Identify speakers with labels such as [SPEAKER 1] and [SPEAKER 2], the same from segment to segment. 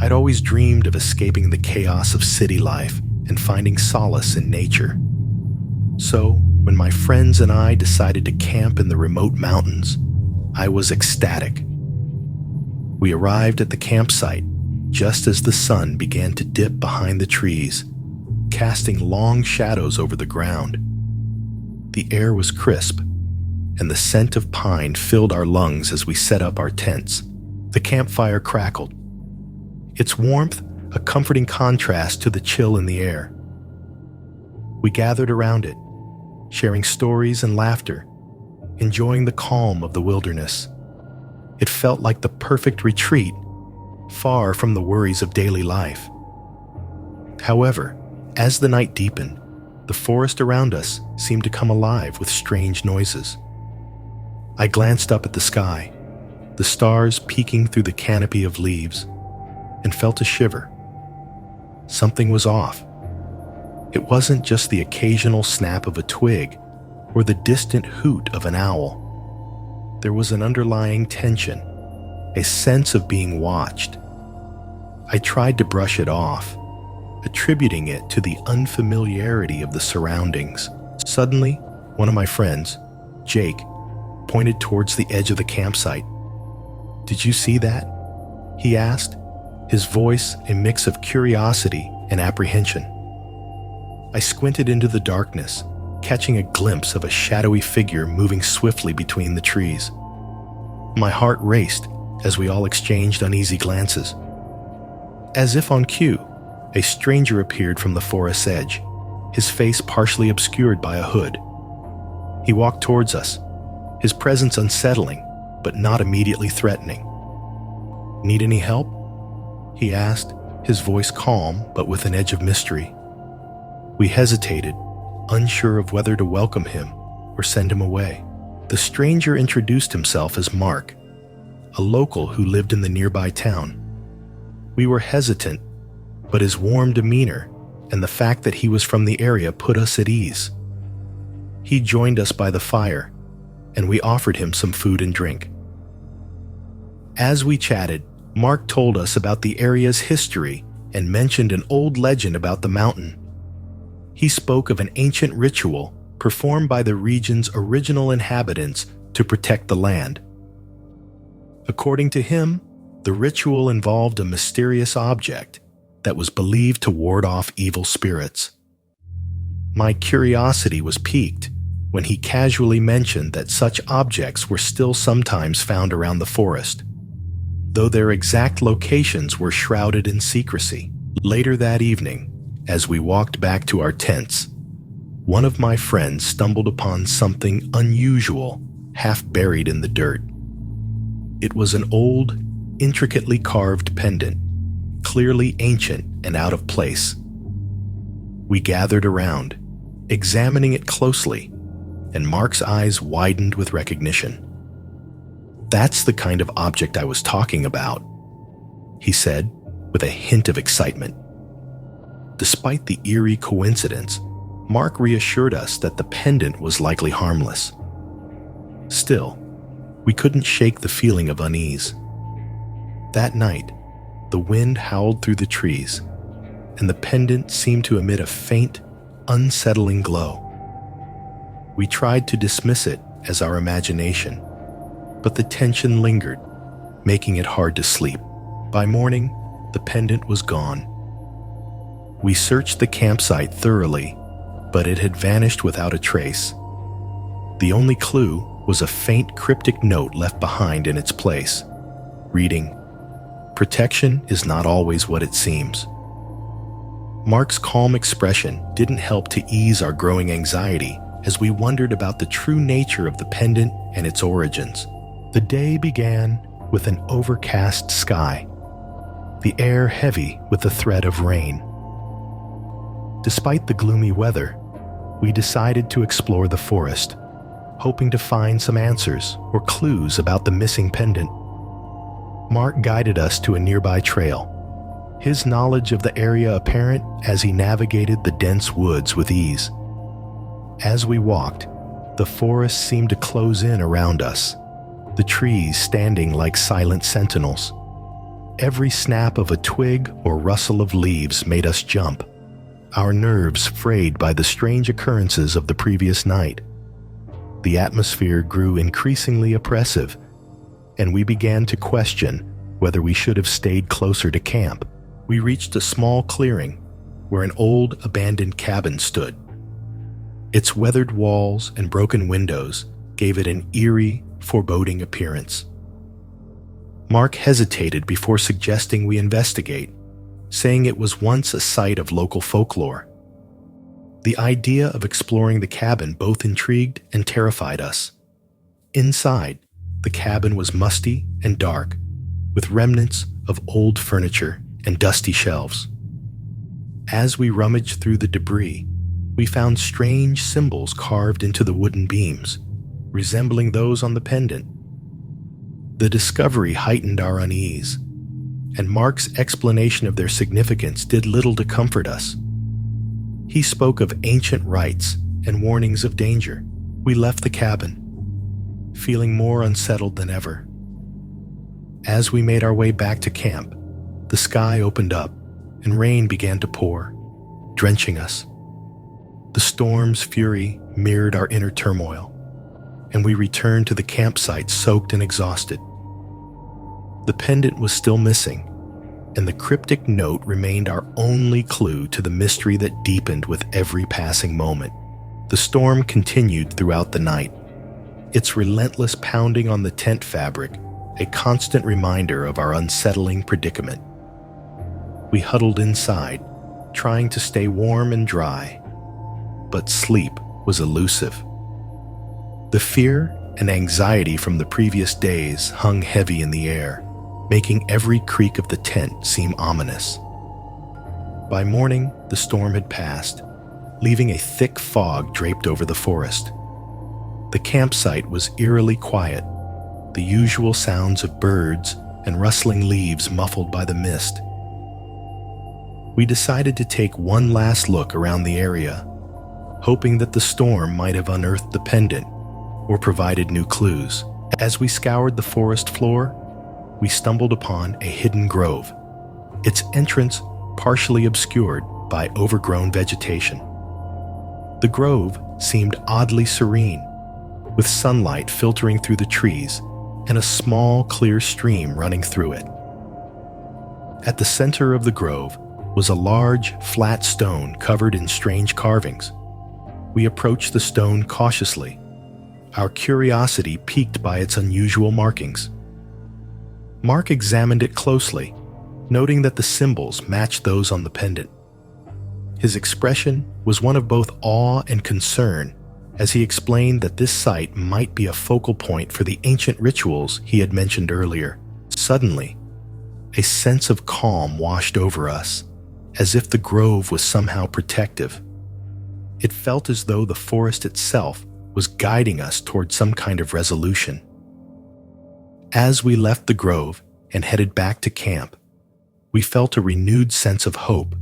[SPEAKER 1] I'd always dreamed of escaping the chaos of city life and finding solace in nature. So, when my friends and I decided to camp in the remote mountains, I was ecstatic. We arrived at the campsite just as the sun began to dip behind the trees, casting long shadows over the ground. The air was crisp, and the scent of pine filled our lungs as we set up our tents. The campfire crackled, its warmth a comforting contrast to the chill in the air. We gathered around it, sharing stories and laughter, enjoying the calm of the wilderness. It felt like the perfect retreat, far from the worries of daily life. However, as the night deepened, the forest around us seemed to come alive with strange noises. I glanced up at the sky, the stars peeking through the canopy of leaves, and felt a shiver. Something was off. It wasn't just the occasional snap of a twig or the distant hoot of an owl. There was an underlying tension, a sense of being watched. I tried to brush it off, attributing it to the unfamiliarity of the surroundings. Suddenly, one of my friends, Jake, pointed towards the edge of the campsite. "Did you see that?" he asked, his voice a mix of curiosity and apprehension. I squinted into the darkness, catching a glimpse of a shadowy figure moving swiftly between the trees. My heart raced as we all exchanged uneasy glances. As if on cue, a stranger appeared from the forest's edge, his face partially obscured by a hood. He walked towards us, his presence unsettling, but not immediately threatening. "Need any help?" he asked, his voice calm but with an edge of mystery. We hesitated, unsure of whether to welcome him or send him away. The stranger introduced himself as Mark, a local who lived in the nearby town. We were hesitant, but his warm demeanor and the fact that he was from the area put us at ease. He joined us by the fire, and we offered him some food and drink. As we chatted, Mark told us about the area's history and mentioned an old legend about the mountain. He spoke of an ancient ritual performed by the region's original inhabitants to protect the land. According to him, the ritual involved a mysterious object that was believed to ward off evil spirits. My curiosity was piqued when he casually mentioned that such objects were still sometimes found around the forest, though their exact locations were shrouded in secrecy. Later that evening, as we walked back to our tents, one of my friends stumbled upon something unusual, half buried in the dirt. It was an old, intricately carved pendant, clearly ancient and out of place. We gathered around, examining it closely, and Mark's eyes widened with recognition. "That's the kind of object I was talking about," he said, with a hint of excitement. Despite the eerie coincidence, Mark reassured us that the pendant was likely harmless. Still, we couldn't shake the feeling of unease. That night, the wind howled through the trees, and the pendant seemed to emit a faint, unsettling glow. We tried to dismiss it as our imagination, but the tension lingered, making it hard to sleep. By morning, the pendant was gone. We searched the campsite thoroughly, but it had vanished without a trace. The only clue was a faint cryptic note left behind in its place, reading, "Protection is not always what it seems." Mark's calm expression didn't help to ease our growing anxiety as we wondered about the true nature of the pendant and its origins. The day began with an overcast sky, the air heavy with the threat of rain. Despite the gloomy weather, we decided to explore the forest, hoping to find some answers or clues about the missing pendant. Mark guided us to a nearby trail, his knowledge of the area apparent as he navigated the dense woods with ease. As we walked, the forest seemed to close in around us, the trees standing like silent sentinels. every snap of a twig or rustle of leaves made us jump, our nerves frayed by the strange occurrences of the previous night. The atmosphere grew increasingly oppressive, and we began to question whether we should have stayed closer to camp. We reached a small clearing where an old abandoned cabin stood. Its weathered walls and broken windows gave it an eerie, foreboding appearance. Mark hesitated before suggesting we investigate, saying it was once a site of local folklore. The idea of exploring the cabin both intrigued and terrified us. Inside, the cabin was musty and dark, with remnants of old furniture and dusty shelves. As we rummaged through the debris, we found strange symbols carved into the wooden beams, resembling those on the pendant. The discovery heightened our unease, and Mark's explanation of their significance did little to comfort us. He spoke of ancient rites and warnings of danger. We left the cabin, feeling more unsettled than ever. As we made our way back to camp, the sky opened up and rain began to pour, drenching us. The storm's fury mirrored our inner turmoil, and we returned to the campsite soaked and exhausted. The pendant was still missing, and the cryptic note remained our only clue to the mystery that deepened with every passing moment. The storm continued throughout the night, its relentless pounding on the tent fabric a constant reminder of our unsettling predicament. We huddled inside, trying to stay warm and dry, but sleep was elusive. The fear and anxiety from the previous days hung heavy in the air, making every creak of the tent seem ominous. By morning, the storm had passed, leaving a thick fog draped over the forest. The campsite was eerily quiet, the usual sounds of birds and rustling leaves muffled by the mist. We decided to take one last look around the area, hoping that the storm might have unearthed the pendant or provided new clues. As we scoured the forest floor, we stumbled upon a hidden grove, its entrance partially obscured by overgrown vegetation. The grove seemed oddly serene, with sunlight filtering through the trees and a small, clear stream running through it. At the center of the grove was a large, flat stone covered in strange carvings. We approached the stone cautiously, our curiosity piqued by its unusual markings. Mark examined it closely, noting that the symbols matched those on the pendant. His expression was one of both awe and concern as he explained that this site might be a focal point for the ancient rituals he had mentioned earlier. Suddenly, a sense of calm washed over us, as if the grove was somehow protective. It felt as though the forest itself was guiding us toward some kind of resolution. As we left the grove and headed back to camp, we felt a renewed sense of hope,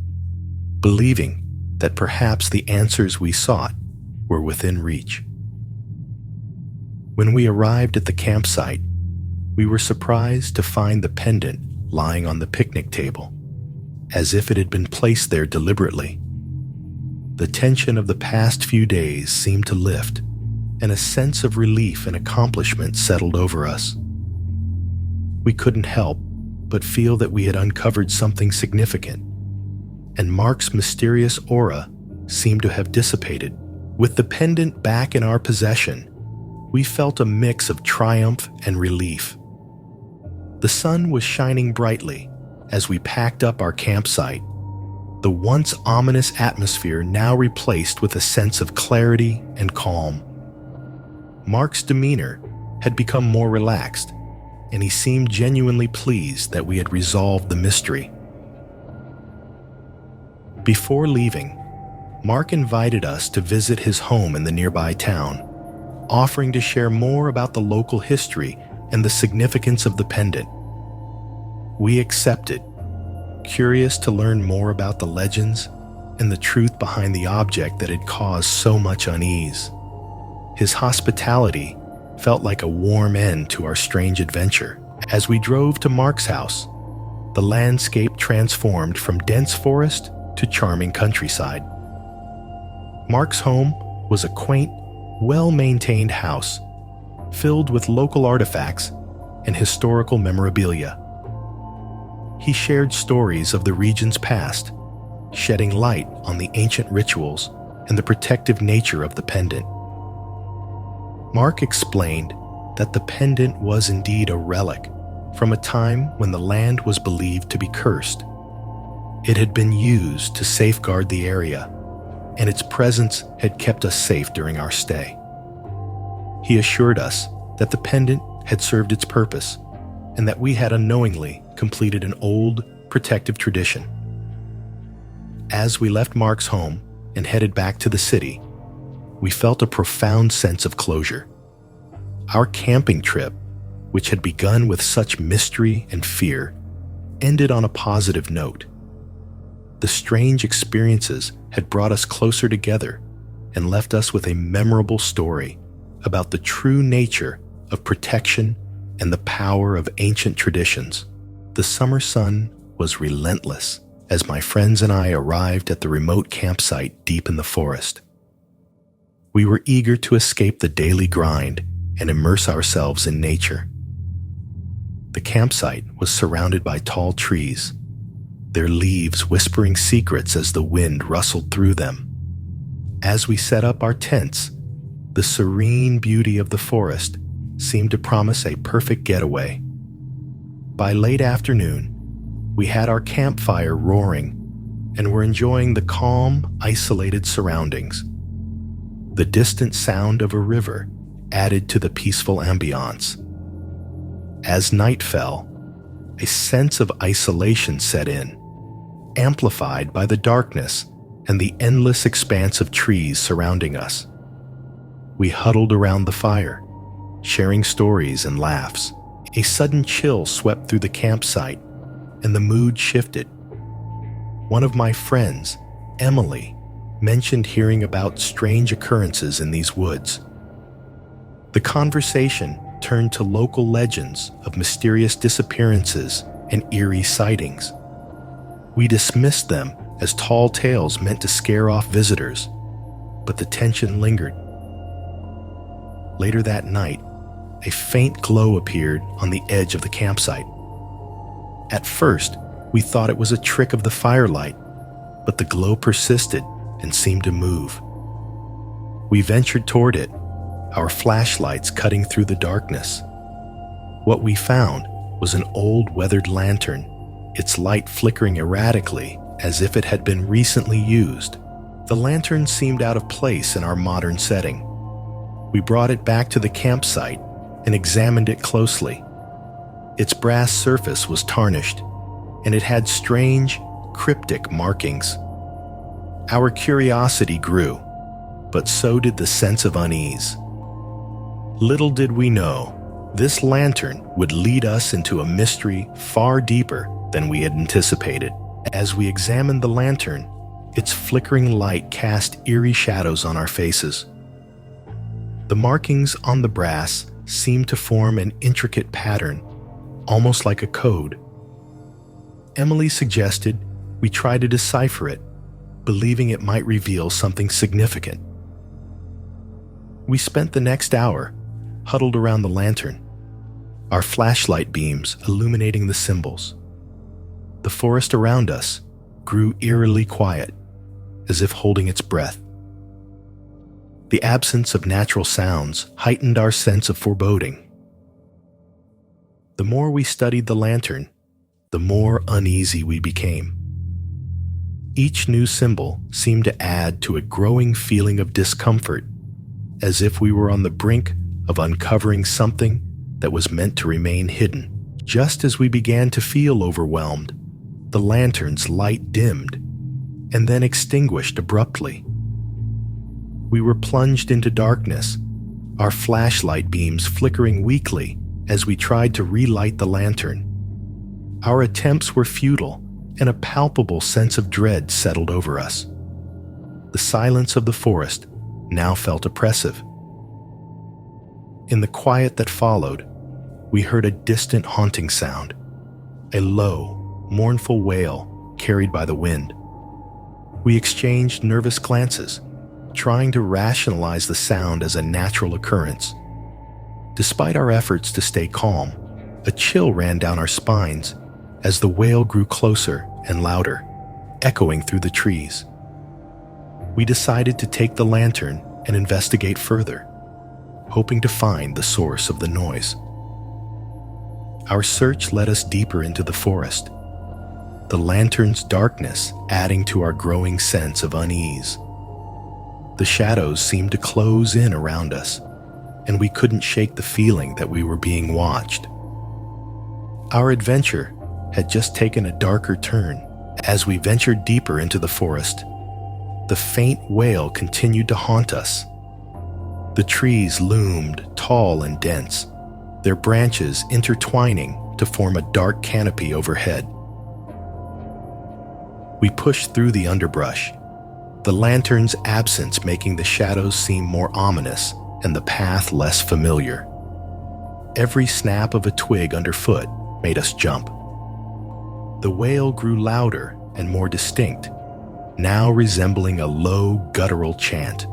[SPEAKER 1] believing that perhaps the answers we sought were within reach. When we arrived at the campsite, we were surprised to find the pendant lying on the picnic table, as if it had been placed there deliberately. The tension of the past few days seemed to lift, and a sense of relief and accomplishment settled over us. We couldn't help but feel that we had uncovered something significant, and Mark's mysterious aura seemed to have dissipated. With the pendant back in our possession, we felt a mix of triumph and relief. The sun was shining brightly as we packed up our campsite, the once ominous atmosphere now replaced with a sense of clarity and calm. Mark's demeanor had become more relaxed, and he seemed genuinely pleased that we had resolved the mystery. Before leaving, Mark invited us to visit his home in the nearby town, offering to share more about the local history and the significance of the pendant. We accepted, curious to learn more about the legends and the truth behind the object that had caused so much unease. His hospitality felt like a warm end to our strange adventure. As we drove to Mark's house, the landscape transformed from dense forest to charming countryside. Mark's home was a quaint, well-maintained house filled with local artifacts and historical memorabilia. He shared stories of the region's past, shedding light on the ancient rituals and the protective nature of the pendant. Mark explained that the pendant was indeed a relic from a time when the land was believed to be cursed. It had been used to safeguard the area, and its presence had kept us safe during our stay. He assured us that the pendant had served its purpose and that we had unknowingly completed an old, protective tradition. As we left Mark's home and headed back to the city, we felt a profound sense of closure. Our camping trip, which had begun with such mystery and fear, ended on a positive note. The strange experiences had brought us closer together and left us with a memorable story about the true nature of protection and the power of ancient traditions. The summer sun was relentless as my friends and I arrived at the remote campsite deep in the forest. We were eager to escape the daily grind and immerse ourselves in nature. The campsite was surrounded by tall trees, their leaves whispering secrets as the wind rustled through them. As we set up our tents, the serene beauty of the forest seemed to promise a perfect getaway. By late afternoon, we had our campfire roaring and were enjoying the calm, isolated surroundings. The distant sound of a river added to the peaceful ambiance. As night fell, a sense of isolation set in, amplified by the darkness and the endless expanse of trees surrounding us. We huddled around the fire, sharing stories and laughs. A sudden chill swept through the campsite, and the mood shifted. One of my friends, Emily, mentioned hearing about strange occurrences in these woods. The conversation turned to local legends of mysterious disappearances and eerie sightings. We dismissed them as tall tales meant to scare off visitors, but the tension lingered. Later that night, a faint glow appeared on the edge of the campsite. At first, we thought it was a trick of the firelight, but the glow persisted and seemed to move. We ventured toward it, our flashlights cutting through the darkness. What we found was an old weathered lantern, its light flickering erratically as if it had been recently used. The lantern seemed out of place in our modern setting. We brought it back to the campsite and examined it closely. Its brass surface was tarnished, and it had strange, cryptic markings. Our curiosity grew, but so did the sense of unease. Little did we know, this lantern would lead us into a mystery far deeper than we had anticipated. As we examined the lantern, its flickering light cast eerie shadows on our faces. The markings on the brass seemed to form an intricate pattern, almost like a code. Emily suggested we try to decipher it, believing it might reveal something significant. We spent the next hour huddled around the lantern, our flashlight beams illuminating the symbols. The forest around us grew eerily quiet, as if holding its breath. The absence of natural sounds heightened our sense of foreboding. The more we studied the lantern, the more uneasy we became. Each new symbol seemed to add to a growing feeling of discomfort, as if we were on the brink of uncovering something that was meant to remain hidden. Just as we began to feel overwhelmed, the lantern's light dimmed and then extinguished abruptly. We were plunged into darkness, our flashlight beams flickering weakly as we tried to relight the lantern. Our attempts were futile, and a palpable sense of dread settled over us. The silence of the forest now felt oppressive. In the quiet that followed, we heard a distant haunting sound, a low, mournful wail carried by the wind. We exchanged nervous glances, trying to rationalize the sound as a natural occurrence. Despite our efforts to stay calm, a chill ran down our spines as the wail grew closer and louder, echoing through the trees. We decided to take the lantern and investigate further, hoping to find the source of the noise. Our search led us deeper into the forest, the lantern's darkness adding to our growing sense of unease. The shadows seemed to close in around us, and we couldn't shake the feeling that we were being watched. Our adventure had just taken a darker turn. As we ventured deeper into the forest, the faint wail continued to haunt us. The trees loomed tall and dense, their branches intertwining to form a dark canopy overhead. We pushed through the underbrush, the lantern's absence making the shadows seem more ominous and the path less familiar. Every snap of a twig underfoot made us jump. The wail grew louder and more distinct, now resembling a low, guttural chant.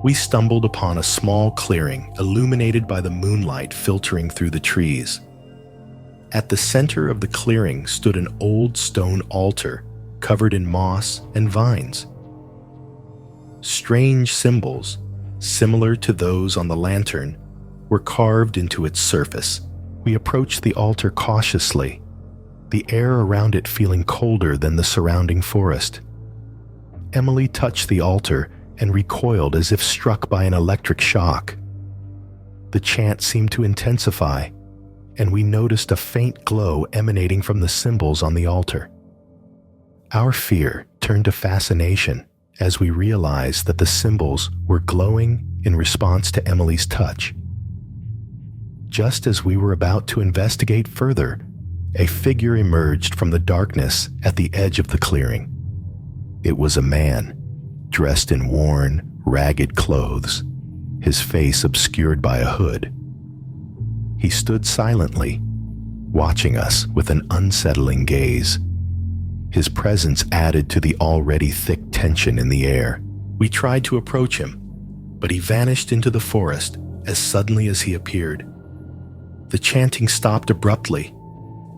[SPEAKER 1] We stumbled upon a small clearing illuminated by the moonlight filtering through the trees. At the center of the clearing stood an old stone altar covered in moss and vines. Strange symbols, similar to those on the lantern, were carved into its surface. We approached the altar cautiously, the air around it feeling colder than the surrounding forest. Emily touched the altar and recoiled as if struck by an electric shock. The chant seemed to intensify, and we noticed a faint glow emanating from the symbols on the altar. Our fear turned to fascination as we realized that the symbols were glowing in response to Emily's touch. Just as we were about to investigate further, a figure emerged from the darkness at the edge of the clearing. It was a man, dressed in worn, ragged clothes, his face obscured by a hood. He stood silently, watching us with an unsettling gaze. His presence added to the already thick tension in the air. We tried to approach him, but he vanished into the forest as suddenly as he appeared. The chanting stopped abruptly,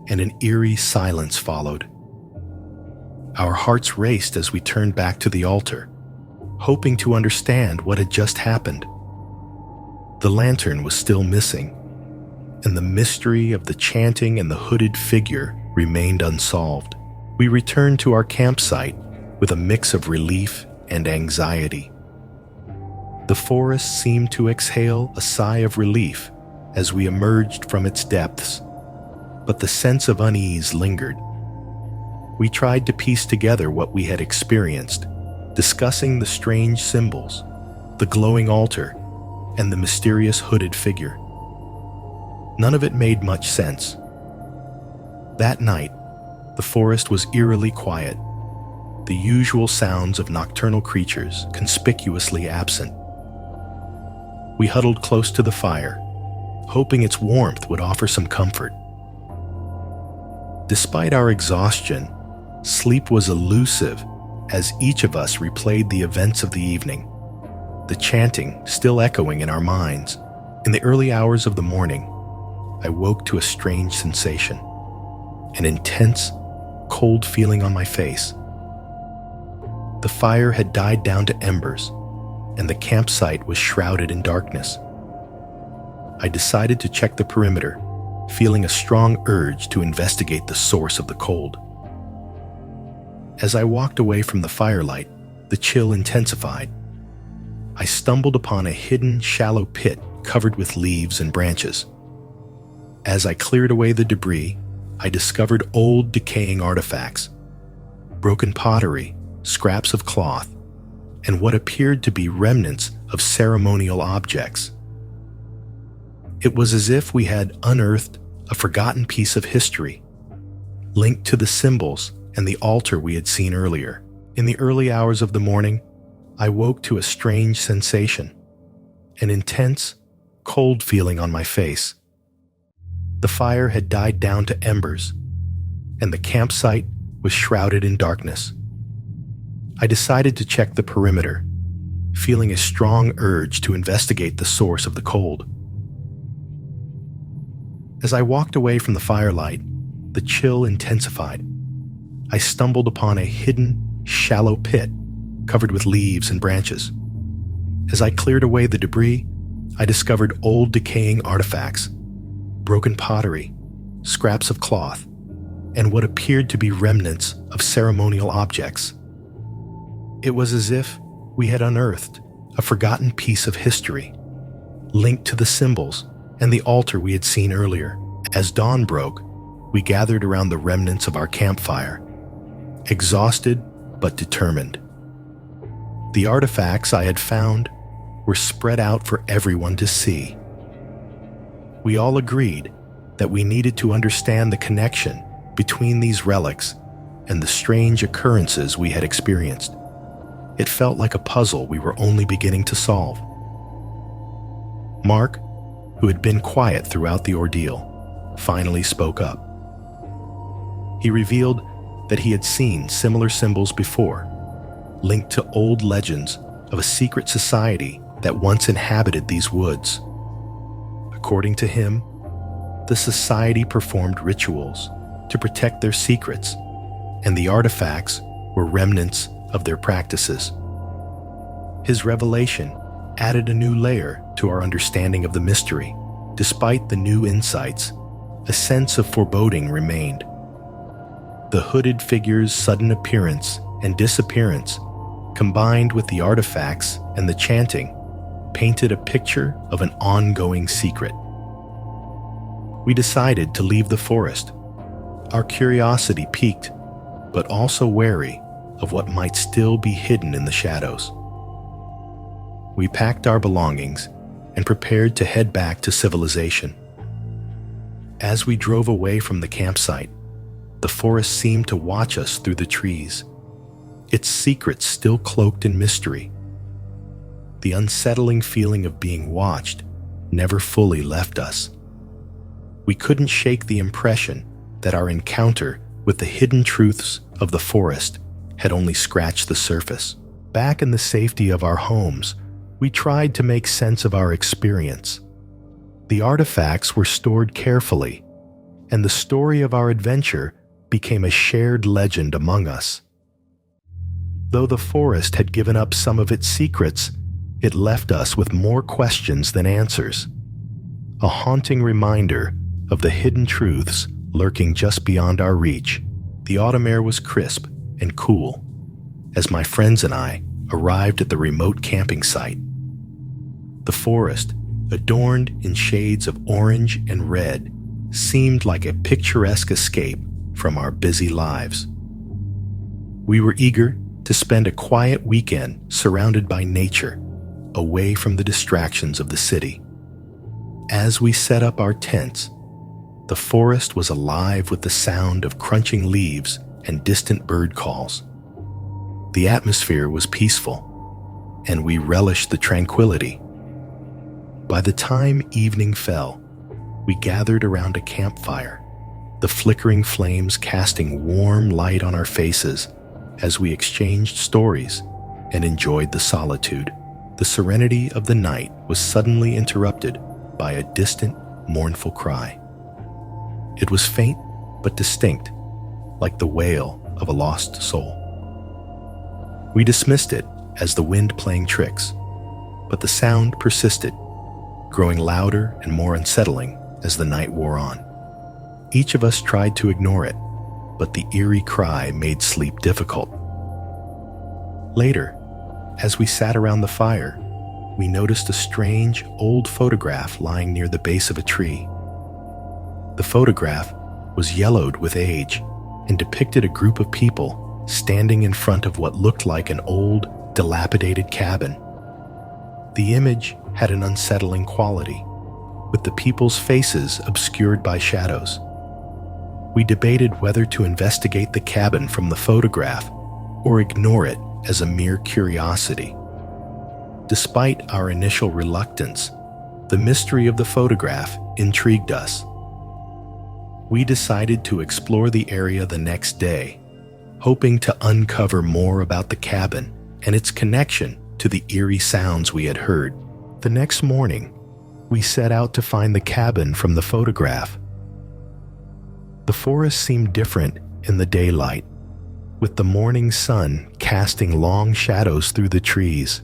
[SPEAKER 1] and an eerie silence followed. Our hearts raced as we turned back to the altar, hoping to understand what had just happened. The lantern was still missing, and the mystery of the chanting and the hooded figure remained unsolved. We returned to our campsite with a mix of relief and anxiety. The forest seemed to exhale a sigh of relief as we emerged from its depths, but the sense of unease lingered. We tried to piece together what we had experienced, discussing the strange symbols, the glowing altar, and the mysterious hooded figure. None of it made much sense. That night, the forest was eerily quiet, the usual sounds of nocturnal creatures conspicuously absent. We huddled close to the fire, hoping its warmth would offer some comfort. Despite our exhaustion, sleep was elusive as each of us replayed the events of the evening, the chanting still echoing in our minds. In the early hours of the morning, I woke to a strange sensation, an intense, cold feeling on my face. The fire had died down to embers, and the campsite was shrouded in darkness. I decided to check the perimeter, feeling a strong urge to investigate the source of the cold. As I walked away from the firelight, the chill intensified. I stumbled upon a hidden, shallow pit covered with leaves and branches. As I cleared away the debris, I discovered old, decaying artifacts, broken pottery, scraps of cloth, and what appeared to be remnants of ceremonial objects. It was as if we had unearthed a forgotten piece of history, linked to the symbols and the altar we had seen earlier. In the early hours of the morning, I woke to a strange sensation, an intense, cold feeling on my face. The fire had died down to embers, and the campsite was shrouded in darkness. I decided to check the perimeter, feeling a strong urge to investigate the source of the cold. As I walked away from the firelight, the chill intensified. I stumbled upon a hidden, shallow pit covered with leaves and branches. As I cleared away the debris, I discovered old decaying artifacts, broken pottery, scraps of cloth, and what appeared to be remnants of ceremonial objects. It was as if we had unearthed a forgotten piece of history, linked to the symbols and the altar we had seen earlier. As dawn broke, we gathered around the remnants of our campfire, exhausted but determined. The artifacts I had found were spread out for everyone to see. We all agreed that we needed to understand the connection between these relics and the strange occurrences we had experienced. It felt like a puzzle we were only beginning to solve. Mark, who had been quiet throughout the ordeal, finally spoke up. He revealed that he had seen similar symbols before, linked to old legends of a secret society that once inhabited these woods. According to him, the society performed rituals to protect their secrets, and the artifacts were remnants of their practices. His revelation added a new layer to our understanding of the mystery. Despite the new insights, a sense of foreboding remained. The hooded figure's sudden appearance and disappearance, combined with the artifacts and the chanting, painted a picture of an ongoing secret. We decided to leave the forest, our curiosity piqued, but also wary of what might still be hidden in the shadows. We packed our belongings and prepared to head back to civilization. As we drove away from the campsite, the forest seemed to watch us through the trees, its secrets still cloaked in mystery. The unsettling feeling of being watched never fully left us. We couldn't shake the impression that our encounter with the hidden truths of the forest had only scratched the surface. Back in the safety of our homes, we tried to make sense of our experience. The artifacts were stored carefully, and the story of our adventure became a shared legend among us. Though the forest had given up some of its secrets, it left us with more questions than answers. A haunting reminder of the hidden truths lurking just beyond our reach. The autumn air was crisp and cool as my friends and I arrived at the remote camping site. The forest, adorned in shades of orange and red, seemed like a picturesque escape from our busy lives. We were eager to spend a quiet weekend surrounded by nature, away from the distractions of the city. As we set up our tents, the forest was alive with the sound of crunching leaves and distant bird calls. The atmosphere was peaceful, and we relished the tranquility. By the time evening fell, we gathered around a campfire, the flickering flames casting warm light on our faces as we exchanged stories and enjoyed the solitude. The serenity of the night was suddenly interrupted by a distant, mournful cry. It was faint but distinct, like the wail of a lost soul. We dismissed it as the wind playing tricks, but the sound persisted, growing louder and more unsettling as the night wore on. Each of us tried to ignore it, but the eerie cry made sleep difficult. Later, as we sat around the fire, we noticed a strange old photograph lying near the base of a tree. The photograph was yellowed with age and depicted a group of people standing in front of what looked like an old, dilapidated cabin. The image had an unsettling quality, with the people's faces obscured by shadows. We debated whether to investigate the cabin from the photograph or ignore it as a mere curiosity. Despite our initial reluctance, the mystery of the photograph intrigued us. We decided to explore the area the next day, hoping to uncover more about the cabin and its connection to the eerie sounds we had heard. The next morning, we set out to find the cabin from the photograph. The forest seemed different in the daylight, with the morning sun casting long shadows through the trees.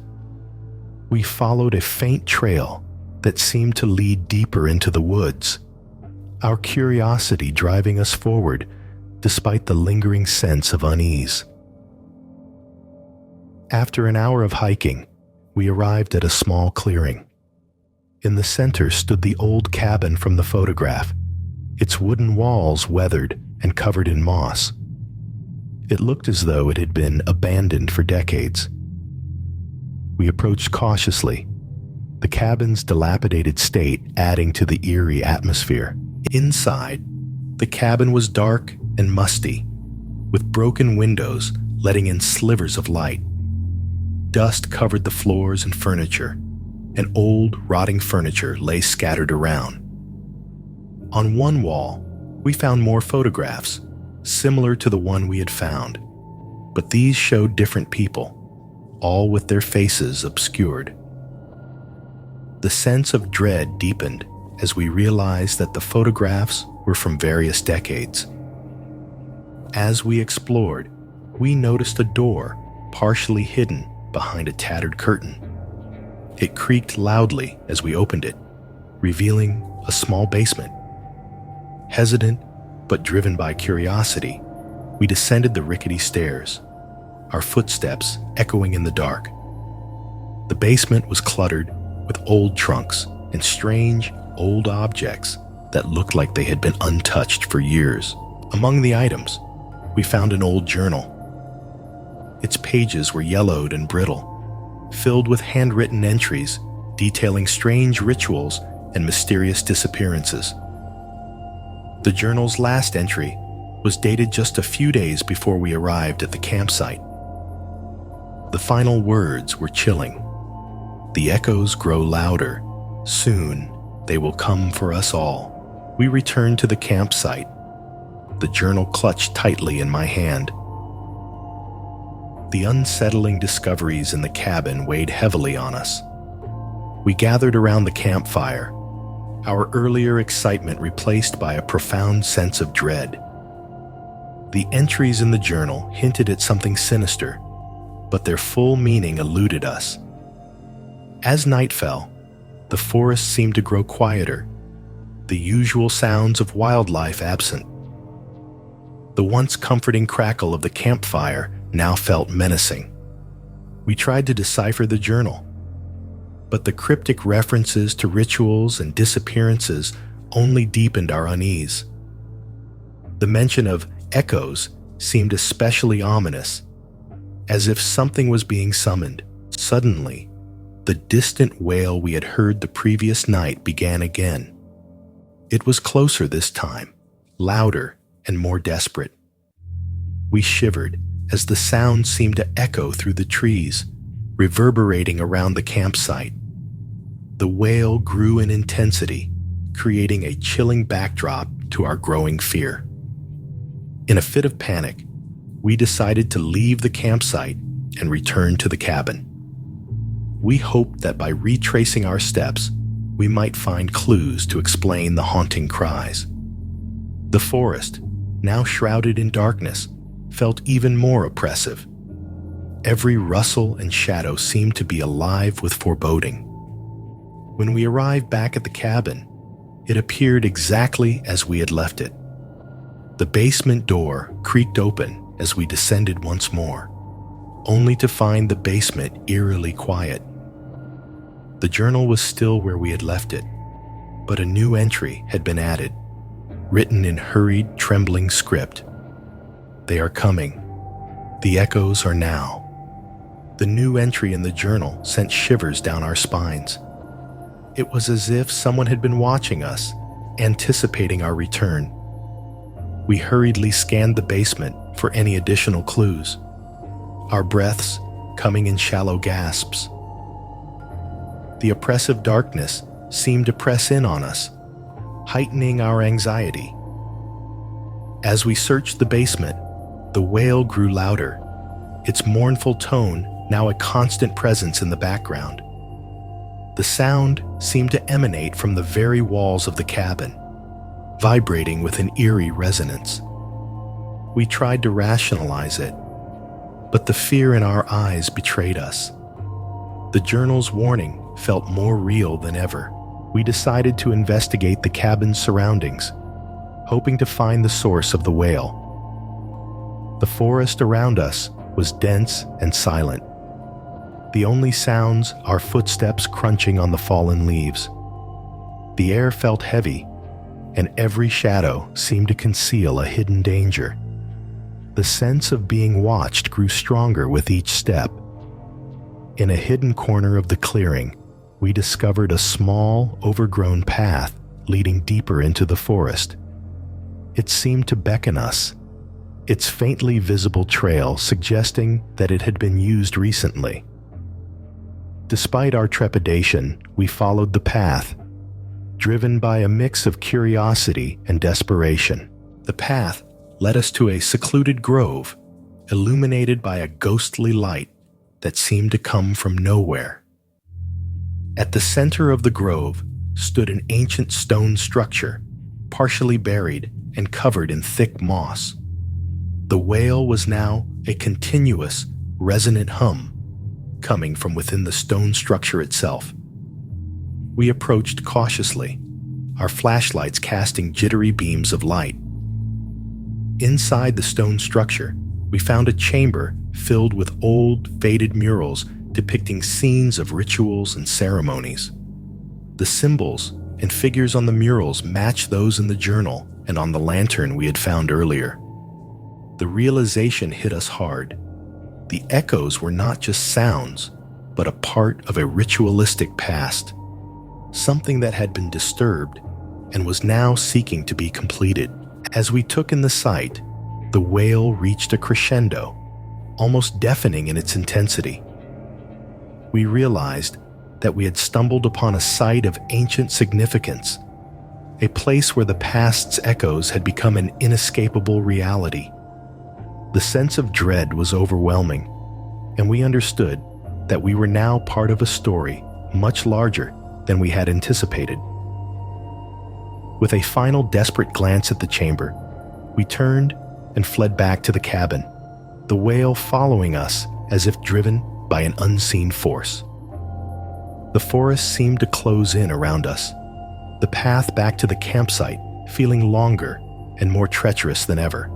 [SPEAKER 1] We followed a faint trail that seemed to lead deeper into the woods, our curiosity driving us forward despite the lingering sense of unease. After an hour of hiking, we arrived at a small clearing. In the center stood the old cabin from the photograph, its wooden walls weathered and covered in moss. It looked as though it had been abandoned for decades. We approached cautiously, the cabin's dilapidated state adding to the eerie atmosphere. Inside, the cabin was dark and musty, with broken windows letting in slivers of light. Dust covered the floors and furniture, and old, rotting furniture lay scattered around. On one wall, we found more photographs, similar to the one we had found, but these showed different people, all with their faces obscured. The sense of dread deepened as we realized that the photographs were from various decades. As we explored, we noticed a door partially hidden behind a tattered curtain. It creaked loudly as we opened it, revealing a small basement. Hesitant, but driven by curiosity, we descended the rickety stairs, our footsteps echoing in the dark. The basement was cluttered with old trunks and strange, old objects that looked like they had been untouched for years. Among the items, we found an old journal. Its pages were yellowed and brittle, filled with handwritten entries detailing strange rituals and mysterious disappearances. The journal's last entry was dated just a few days before we arrived at the campsite. The final words were chilling. "The echoes grow louder. Soon they will come for us all." We returned to the campsite, the journal clutched tightly in my hand. The unsettling discoveries in the cabin weighed heavily on us. We gathered around the campfire, our earlier excitement replaced by a profound sense of dread. The entries in the journal hinted at something sinister, but their full meaning eluded us. As night fell, the forest seemed to grow quieter, the usual sounds of wildlife absent. The once comforting crackle of the campfire now felt menacing. We tried to decipher the journal, but the cryptic references to rituals and disappearances only deepened our unease. The mention of echoes seemed especially ominous, as if something was being summoned. Suddenly, the distant wail we had heard the previous night began again. It was closer this time, louder and more desperate. We shivered as the sound seemed to echo through the trees, reverberating around the campsite. The wail grew in intensity, creating a chilling backdrop to our growing fear. In a fit of panic, we decided to leave the campsite and return to the cabin. We hoped that by retracing our steps, we might find clues to explain the haunting cries. The forest, now shrouded in darkness, felt even more oppressive. Every rustle and shadow seemed to be alive with foreboding. When we arrived back at the cabin, it appeared exactly as we had left it. The basement door creaked open as we descended once more, only to find the basement eerily quiet. The journal was still where we had left it, but a new entry had been added, written in hurried, trembling script. "They are coming. The echoes are now." The new entry in the journal sent shivers down our spines. It was as if someone had been watching us, anticipating our return. We hurriedly scanned the basement for any additional clues, our breaths coming in shallow gasps. The oppressive darkness seemed to press in on us, heightening our anxiety. As we searched the basement, the wail grew louder, its mournful tone now a constant presence in the background. The sound seemed to emanate from the very walls of the cabin, vibrating with an eerie resonance. We tried to rationalize it, but the fear in our eyes betrayed us. The journal's warning felt more real than ever. We decided to investigate the cabin's surroundings, hoping to find the source of the wail. The forest around us was dense and silent. The only sounds are footsteps crunching on the fallen leaves. The air felt heavy, and every shadow seemed to conceal a hidden danger. The sense of being watched grew stronger with each step. In a hidden corner of the clearing, we discovered a small, overgrown path leading deeper into the forest. It seemed to beckon us, its faintly visible trail suggesting that it had been used recently. Despite our trepidation, we followed the path, driven by a mix of curiosity and desperation. The path led us to a secluded grove, illuminated by a ghostly light that seemed to come from nowhere. At the center of the grove stood an ancient stone structure, partially buried and covered in thick moss. The wail was now a continuous, resonant hum, coming from within the stone structure itself. We approached cautiously, our flashlights casting jittery beams of light. Inside the stone structure, we found a chamber filled with old, faded murals depicting scenes of rituals and ceremonies. The symbols and figures on the murals matched those in the journal and on the lantern we had found earlier. The realization hit us hard. The echoes were not just sounds, but a part of a ritualistic past, something that had been disturbed and was now seeking to be completed. As we took in the sight, the wail reached a crescendo, almost deafening in its intensity. We realized that we had stumbled upon a site of ancient significance, a place where the past's echoes had become an inescapable reality. The sense of dread was overwhelming, and we understood that we were now part of a story much larger than we had anticipated. With a final desperate glance at the chamber, we turned and fled back to the cabin, the wail following us as if driven by an unseen force. The forest seemed to close in around us, the path back to the campsite feeling longer and more treacherous than ever.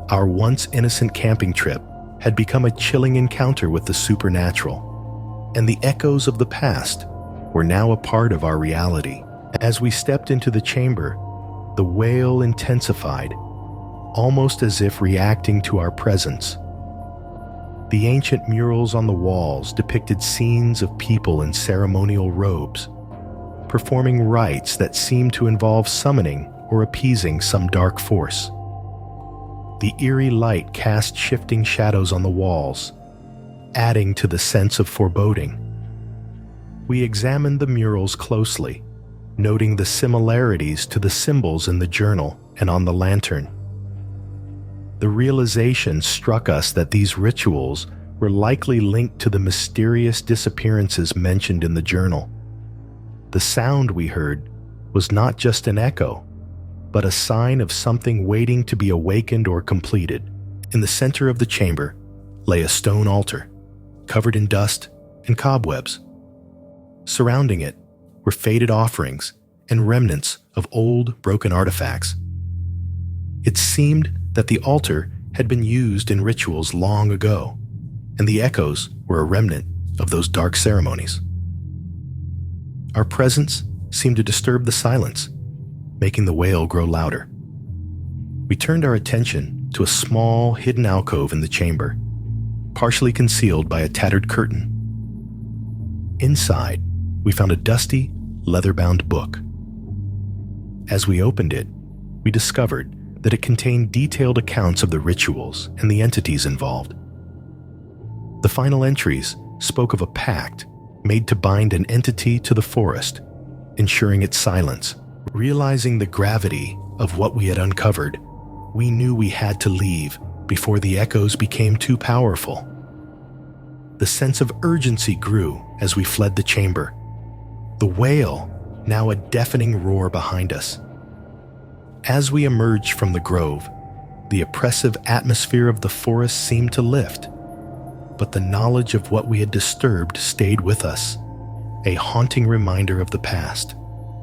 [SPEAKER 1] Our once innocent camping trip had become a chilling encounter with the supernatural, and the echoes of the past were now a part of our reality. As we stepped into the chamber, the wail intensified, almost as if reacting to our presence. The ancient murals on the walls depicted scenes of people in ceremonial robes, performing rites that seemed to involve summoning or appeasing some dark force. The eerie light cast shifting shadows on the walls, adding to the sense of foreboding. We examined the murals closely, noting the similarities to the symbols in the journal and on the lantern. The realization struck us that these rituals were likely linked to the mysterious disappearances mentioned in the journal. The sound we heard was not just an echo, but a sign of something waiting to be awakened or completed. In the center of the chamber lay a stone altar, covered in dust and cobwebs. Surrounding it were faded offerings and remnants of old, broken artifacts. It seemed that the altar had been used in rituals long ago, and the echoes were a remnant of those dark ceremonies. Our presence seemed to disturb the silence, making the wail grow louder. We turned our attention to a small, hidden alcove in the chamber, partially concealed by a tattered curtain. Inside, we found a dusty, leather-bound book. As we opened it, we discovered that it contained detailed accounts of the rituals and the entities involved. The final entries spoke of a pact made to bind an entity to the forest, ensuring its silence. Realizing the gravity of what we had uncovered, we knew we had to leave before the echoes became too powerful. The sense of urgency grew as we fled the chamber, the wail now a deafening roar behind us. As we emerged from the grove, the oppressive atmosphere of the forest seemed to lift, but the knowledge of what we had disturbed stayed with us, a haunting reminder of the past.